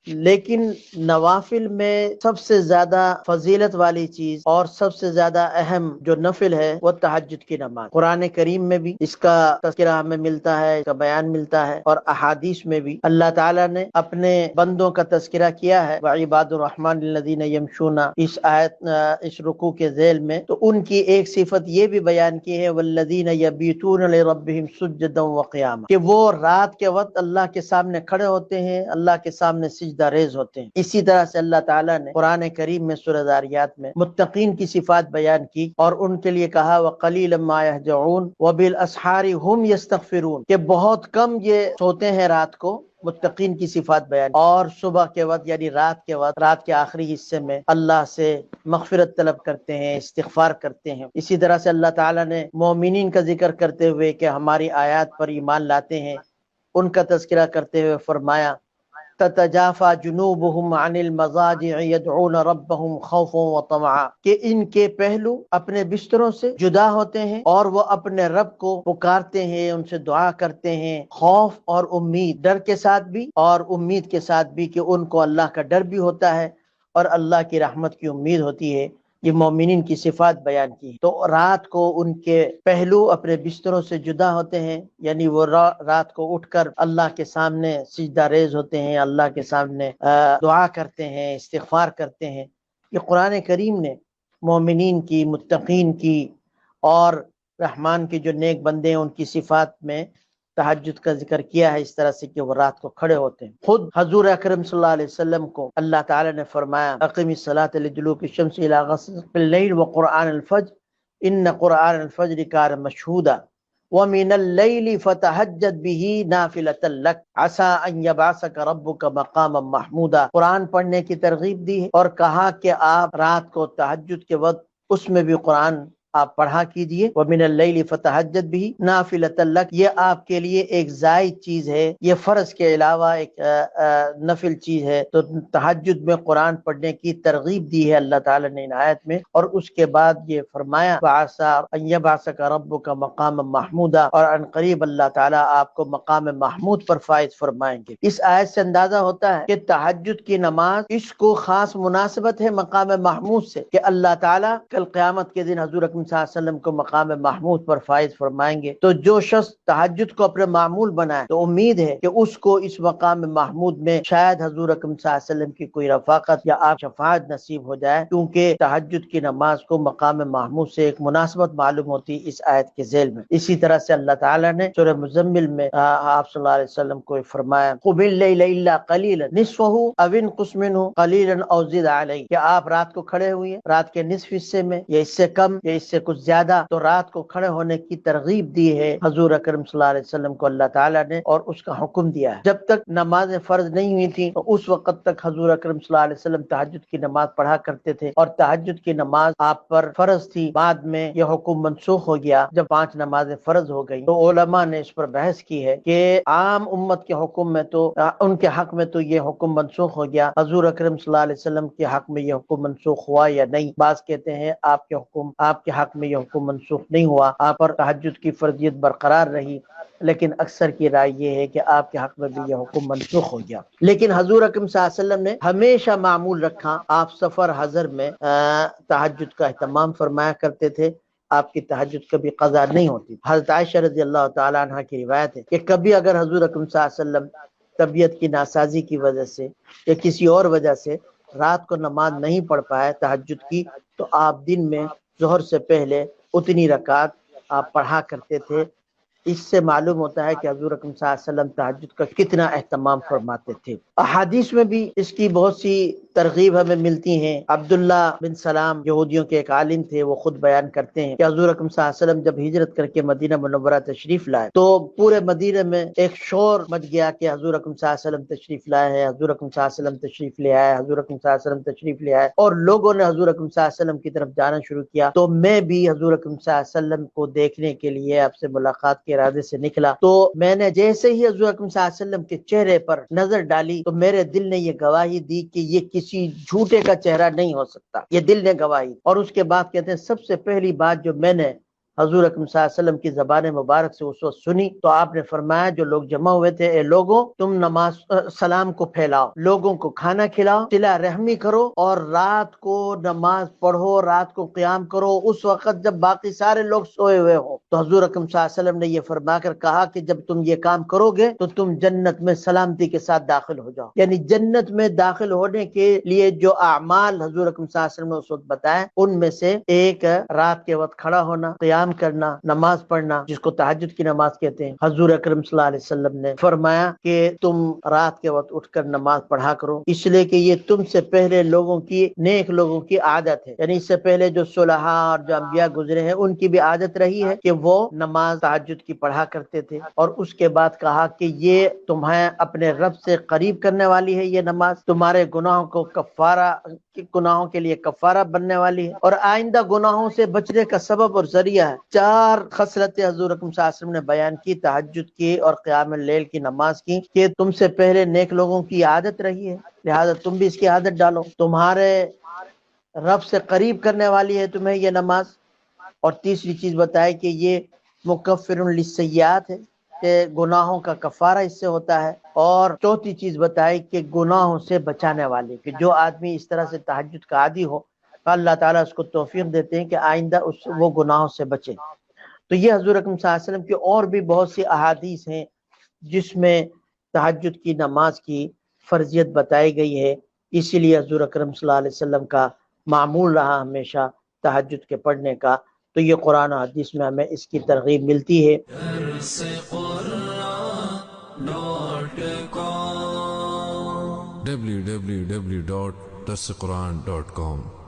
لیکن نوافل میں سب سے زیادہ فضیلت والی چیز اور سب سے زیادہ اہم جو نفل ہے وہ تہجد کی نماز۔ قرآن کریم میں بھی اس کا تذکرہ ہمیں ملتا ہے، اس کا بیان ملتا ہے، اور احادیث میں بھی اللہ تعالیٰ نے اپنے بندوں کا تذکرہ کیا ہے۔ وعباد الرحمن الذین یمشون، اس آیت اس رکوع کے ذیل میں تو ان کی ایک صفت یہ بھی بیان کی ہے، والذین یبیتون لربہم سجدا وقیاما، کہ وہ رات کے وقت اللہ کے سامنے کھڑے ہوتے ہیں، اللہ کے سامنے سجدہ ریز ہوتے ہیں۔ اسی طرح سے اللہ تعالیٰ نے قرآن کریم میں سورہ ذاریات میں متقین کی صفات بیان کی اور ان کے لیے کہا وَقَلِيلًا مَا يَهْجَعُونَ وَبِالْأَسْحَارِ هُمْ يَسْتَغْفِرُونَ، کہ بہت کم یہ سوتے ہیں رات کو۔ متقین کی صفات بیان، اور صبح کے وقت یعنی رات کے وقت، رات کے آخری حصے میں اللہ سے مغفرت طلب کرتے ہیں، استغفار کرتے ہیں۔ اسی طرح سے اللہ تعالیٰ نے مومنین کا ذکر کرتے ہوئے کہ ہماری آیات پر ایمان لاتے ہیں، ان کا تذکرہ کرتے ہوئے فرمایا تتجافى جنوبهم عن المضاجع يدعون ربهم خوفا وطمعا، کہ ان کے پہلو اپنے بستروں سے جدا ہوتے ہیں اور وہ اپنے رب کو پکارتے ہیں، ان سے دعا کرتے ہیں، خوف اور امید، ڈر کے ساتھ بھی اور امید کے ساتھ بھی، کہ ان کو اللہ کا ڈر بھی ہوتا ہے اور اللہ کی رحمت کی امید ہوتی ہے۔ یہ مومنین کی صفات بیان کی۔ تو رات کو ان کے پہلو اپنے بستروں سے جدا ہوتے ہیں، یعنی وہ رات کو اٹھ کر اللہ کے سامنے سجدہ ریز ہوتے ہیں، اللہ کے سامنے دعا کرتے ہیں، استغفار کرتے ہیں۔ یہ قرآن کریم نے مومنین کی، متقین کی اور رحمان کے جو نیک بندے ہیں ان کی صفات میں تہجد کا ذکر کیا ہے، اس طرح سے کہ وہ رات کو کھڑے ہوتے ہیں۔ خود حضور اکرم صلی اللہ علیہ وسلم کو اللہ تعالی نے فرمایا اقم الصلاۃ لدلوک الشمس الی غسق اللیل وقرآن الفجر ان قرآن الفجر کان مشہودا ومن اللیل فتہجد بہ نافلۃ لک عسیٰ ان یبعثک ربک مقاما محمودا۔ قرآن پڑھنے کی ترغیب دی ہے اور کہا کہ آپ رات کو تہجد کے وقت اس میں بھی قرآن آپ پڑھا کیجئے، وَمِنَ اللَّيْلِ فَتَہجد بِهِ نَافِلَةً لَكَ، یہ آپ کے لیے ایک زائد چیز ہے، یہ فرض کے علاوہ ایک نفل چیز ہے۔ تو تہجد میں قرآن پڑھنے کی ترغیب دی ہے اللہ تعالیٰ نے ان آیت میں، اور اس کے بعد یہ فرمایا وَعَسَىٰ أَن يَبْعَثَكَ رَبُّكَ مَقَامًا مَحْمُودًا، اور عن قریب اللہ تعالیٰ آپ کو مقام محمود پر فائز فرمائیں گے۔ اس آیت سے اندازہ ہوتا ہے کہ تہجد کی نماز اس کو خاص مناسبت ہے مقام محمود سے، کہ اللہ تعالیٰ کل قیامت کے دن حضور اکرم صلی اللہ علیہ وسلم کو مقام محمود پر فائز فرمائیں گے۔ تو جو شخص تہجد کو اپنے معمول بنائے تو امید ہے کہ اس کو اس مقام محمود میں شاید حضور اکرم صلی اللہ علیہ وسلم کی کوئی رفاقت یا آپ شفاعت نصیب ہو جائے، کیونکہ تہجد کی نماز کو مقام محمود سے ایک مناسبت معلوم ہوتی اس آیت کے ذیل میں۔ اسی طرح سے اللہ تعالیٰ نے سورہ مزمل میں آپ صلی اللہ علیہ وسلم کو فرمایا قم اللیل الا قلیلا نصفہ او انقص منہ قلیلا او زد علیہ، کہ آپ رات کو کھڑے ہوئے رات کے نصف حصے میں، یا اس سے کم یا اس سے کچھ زیادہ، تو رات کو کھڑے ہونے کی ترغیب دی ہے حضور اکرم صلی اللہ علیہ وسلم کو اللہ تعالیٰ نے، اور اس کا حکم دیا ہے۔ جب تک نماز فرض نہیں ہوئی تھی تو اس وقت تک حضور اکرم صلی اللہ علیہ وسلم تہجد کی نماز پڑھا کرتے تھے، اور تہجد کی نماز آپ پر فرض تھی۔ بعد میں یہ حکم منسوخ ہو گیا جب 5 نمازیں فرض ہو گئی، تو علماء نے اس پر بحث کی ہے کہ عام امت کے حکم میں تو ان کے حق میں تو یہ حکم منسوخ ہو گیا، حضور اکرم صلی اللہ علیہ وسلم کے حق میں یہ حکم منسوخ ہوا یا نہیں۔ بعض کہتے ہیں آپ کے حق میں یہ حکم منسوخ نہیں ہوا، آپ پر تہجد کی فرضیت برقرار رہی، لیکن اکثر کی رائے یہ ہے کہ آپ کے حق میں بھی یہ حکم منسوخ ہو گیا۔ لیکن حضور اکرم صلی اللہ علیہ وسلم نے ہمیشہ معمول رکھا، آپ سفر حضر میں تہجد کا اہتمام فرمایا کرتے تھے، آپ کی تہجد کبھی قضا نہیں ہوتی۔ حضرت عائشہ رضی اللہ تعالیٰ عنہ کی روایت ہے کہ کبھی اگر حضور اکرم صلی اللہ علیہ وسلم طبیعت کی ناسازی کی وجہ سے یا کسی اور وجہ سے رات کو نماز نہیں پڑھ پائے تہجد کی، تو آپ دن میں ظہر سے پہلے اتنی رکعت آپ پڑھا کرتے تھے۔ اس سے معلوم ہوتا ہے کہ حضور اکرم صلی اللہ علیہ وسلم تہجد کا کتنا اہتمام فرماتے تھے۔ احادیث میں بھی اس کی بہت سی ترغیب ہمیں ملتی ہیں۔ عبداللہ بن سلام یہودیوں کے ایک عالم تھے، وہ خود بیان کرتے ہیں کہ حضور اکرم صلی اللہ علیہ وسلم جب ہجرت کر کے مدینہ منورہ تشریف لائے تو پورے مدینہ میں ایک شور مچ گیا کہ حضور اکرم صلی اللہ علیہ وسلم تشریف لائے ہیں، حضور اکرم صلی اللہ علیہ وسلم تشریف لے آئے، حضور اکرم صلی اللہ علیہ وسلم تشریف لے آئے، اور لوگوں نے حضور اکرم صلی اللہ علیہ وسلم کی طرف جانا شروع کیا۔ تو میں بھی حضور اکرم صلی اللہ علیہ وسلم کو دیکھنے کے لیے آپ سے ملاقات کے ارادے سے نکلا، تو میں نے جیسے ہی حضور اکرم صلی اللہ علیہ وسلم کے چہرے پر نظر ڈالی تو میرے دل نے یہ گواہی دی کہ یہ کسی جھوٹے کا چہرہ نہیں ہو سکتا، یہ دل نے گواہی۔ اور اس کے بعد کہتے ہیں سب سے پہلی بات جو میں نے حضور اکرم صلی اللہ علیہ وسلم کی زبان مبارک سے اس وقت سنی تو آپ نے فرمایا جو لوگ جمع ہوئے تھے، اے لوگوں تم نماز سلام کو پھیلاؤ، لوگوں کو کھانا کھلاؤ، صلہ رحمی کرو، اور رات کو نماز پڑھو، رات کو قیام کرو اس وقت جب باقی سارے لوگ سوئے ہوئے ہوں۔ تو حضور اکرم صلی اللہ علیہ وسلم نے یہ فرما کر کہا کہ جب تم یہ کام کرو گے تو تم جنت میں سلامتی کے ساتھ داخل ہو جاؤ، یعنی جنت میں داخل ہونے کے لیے جو اعمال حضور اکرم صلی اللہ علیہ وسلم نے اس وقت بتائے ان میں سے ایک رات کے وقت کھڑا ہونا، قیام کرنا، نماز پڑھنا جس کو تہجد کی نماز کہتے ہیں۔ حضور اکرم صلی اللہ علیہ وسلم نے فرمایا کہ تم رات کے وقت اٹھ کر نماز پڑھا کرو، اس لیے کہ یہ تم سے پہلے لوگوں کی، نیک لوگوں کی عادت ہے، یعنی اس سے پہلے جو صلحاء اور جو انبیاء گزرے ہیں ان کی بھی عادت رہی ہے کہ وہ نماز تہجد کی پڑھا کرتے تھے۔ اور اس کے بعد کہا کہ یہ تمہیں اپنے رب سے قریب کرنے والی ہے، یہ نماز تمہارے گناہوں کو کفارہ، گناہوں کے لیے کفارہ بننے والی ہے اور آئندہ گناہوں سے بچنے کا سبب اور ذریعہ ہے۔ چار خصلتیں حضور اکرم صلی اللہ علیہ وسلم نے بیان کی تہجد کی اور قیام اللیل کی نماز کی کہ تم سے پہلے نیک لوگوں کی عادت رہی ہے، لہذا تم بھی اس کی عادت ڈالو، تمہارے رب سے قریب کرنے والی ہے تمہیں یہ نماز۔ اور تیسری چیز بتائی کہ یہ مکفر للسیئات ہے، کہ گناہوں کا کفارہ اس سے ہوتا ہے۔ اور چوتھی چیز بتائی کہ گناہوں سے بچانے والی، کہ جو آدمی اس طرح سے تہجد کا عادی ہو اللہ تعالیٰ اس کو توفیق دیتے ہیں کہ آئندہ وہ گناہوں سے بچے۔ تو یہ حضور اکرم صلی اللہ علیہ وسلم کی اور بھی بہت سی احادیث ہیں جس میں تہجد کی نماز کی فرضیت بتائی گئی ہے، اسی لیے حضور اکرم صلی اللہ علیہ وسلم کا معمول رہا ہمیشہ تہجد کے پڑھنے کا۔ تو یہ قرآن و حدیث میں ہمیں اس کی ترغیب ملتی ہے۔ www.darsequran.com